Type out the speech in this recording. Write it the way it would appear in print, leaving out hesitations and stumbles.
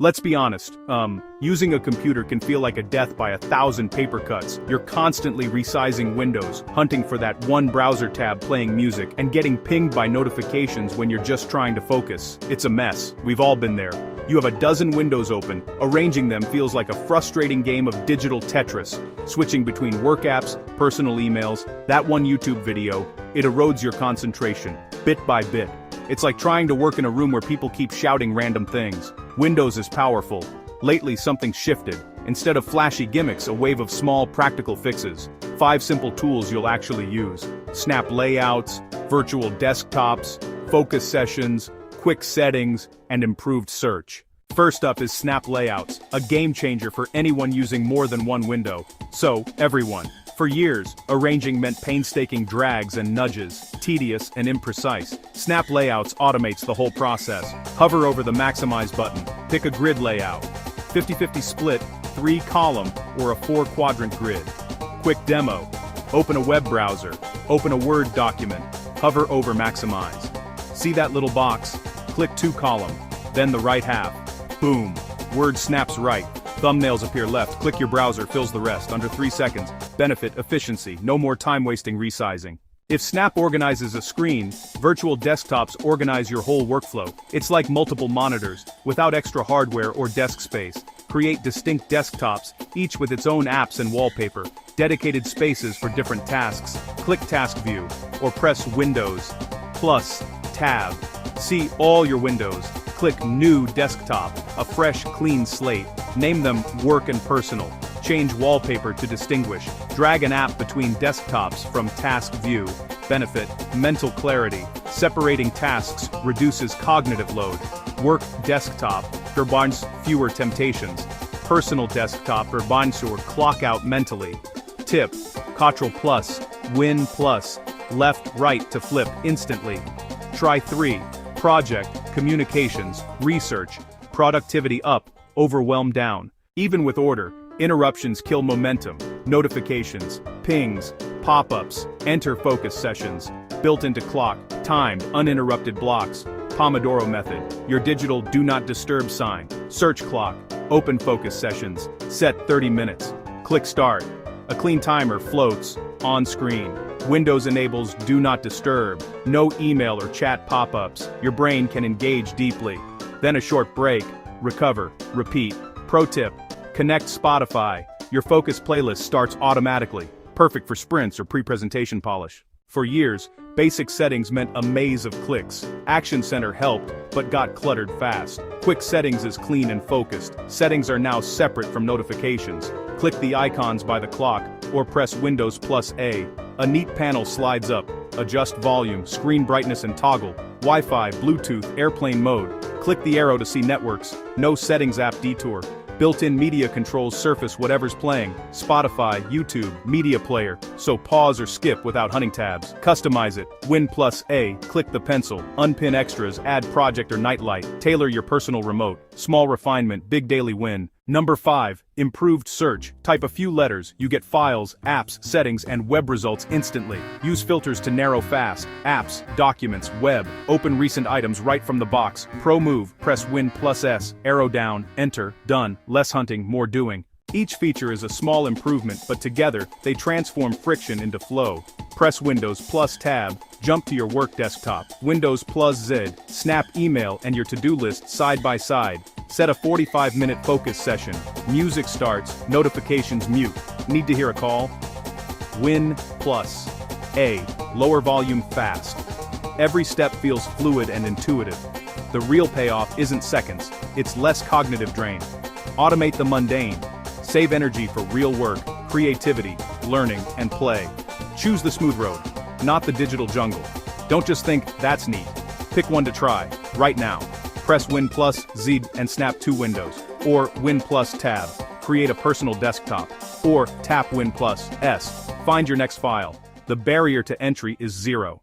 Let's be honest, using a computer can feel like a death by 1,000 paper cuts. You're constantly resizing windows, hunting for that one browser tab playing music, and getting pinged by notifications when you're just trying to focus. It's a mess. We've all been there. You have a dozen windows open. Arranging them feels like a frustrating game of digital Tetris. Switching between work apps, personal emails, that one YouTube video, it erodes your concentration, bit by bit. It's like trying to work in a room where people keep shouting random things. Windows is powerful. Lately something's shifted. Instead of flashy gimmicks, a wave of small practical fixes. 5 simple tools you'll actually use. Snap layouts, virtual desktops, focus sessions, quick settings, and improved search. First up is Snap Layouts, a game changer for anyone using more than one window. So, everyone. For years, arranging meant painstaking drags and nudges, tedious and imprecise. Snap Layouts automates the whole process. Hover over the Maximize button, pick a grid layout. 50-50 split, 3-column, or a 4-quadrant grid. Quick demo. Open a web browser. Open a Word document. Hover over Maximize. See that little box? Click 2-column. Then the right half. Boom. Word snaps right. Thumbnails appear left. Click your browser, fills the rest, under 3 seconds. Benefit, efficiency, no more time-wasting resizing. If Snap organizes a screen, virtual desktops organize your whole workflow. It's like multiple monitors, without extra hardware or desk space. Create distinct desktops, each with its own apps and wallpaper. Dedicated spaces for different tasks. Click Task View, or press Windows, plus, Tab. See all your windows. Click New Desktop, a fresh, clean slate. Name them Work and Personal. Change wallpaper to distinguish. Drag an app between desktops from Task View. Benefit, mental clarity. Separating tasks reduces cognitive load. Work Desktop combines fewer temptations. Personal Desktop combines your clock out mentally. Tip, Ctrl plus, Win plus, left right to flip instantly. Try 3. Project, communications, research, productivity up, overwhelm down. Even with order, interruptions kill momentum. Notifications, pings, pop-ups, enter focus sessions. Built into clock, timed, uninterrupted blocks. Pomodoro method, your digital do not disturb sign. Search clock, open focus sessions. Set 30 minutes. Click start. A clean timer floats on screen. Windows enables Do Not Disturb, no email or chat pop-ups. Your brain can engage deeply. Then a short break, recover, repeat. Pro tip, connect Spotify. Your focus playlist starts automatically, perfect for sprints or pre-presentation polish. For years, basic settings meant a maze of clicks. Action Center helped, but got cluttered fast. Quick Settings is clean and focused. Settings are now separate from notifications. Click the icons by the clock, or press Windows plus A. A neat panel slides up. Adjust volume, screen brightness and toggle. Wi-Fi, Bluetooth, airplane mode. Click the arrow to see networks. No settings app detour. Built-in media controls surface whatever's playing. Spotify, YouTube, media player. So pause or skip without hunting tabs. Customize it. Win plus A. Click the pencil. Unpin extras. Add project or nightlight. Tailor your personal remote. Small refinement, big daily win. Number 5. Improved search. Type a few letters, you get files, apps, settings, and web results instantly. Use filters to narrow fast. Apps, documents, web. Open recent items right from the box. Pro move, press Win plus S, arrow down, enter, done. Less hunting, more doing. Each feature is a small improvement, but together, they transform friction into flow. Press Windows plus Tab, jump to your work desktop. Windows plus Z, snap email and your to-do list side by side. Set a 45-minute focus session. Music starts, notifications mute. Need to hear a call? Win plus A, lower volume fast. Every step feels fluid and intuitive. The real payoff isn't seconds, it's less cognitive drain. Automate the mundane. Save energy for real work, creativity, learning, and play. Choose the smooth road, not the digital jungle. Don't just think, that's neat. Pick one to try, right now. Press Win plus Z and snap 2 windows. Or Win plus Tab, create a personal desktop. Or tap Win plus S, find your next file. The barrier to entry is 0.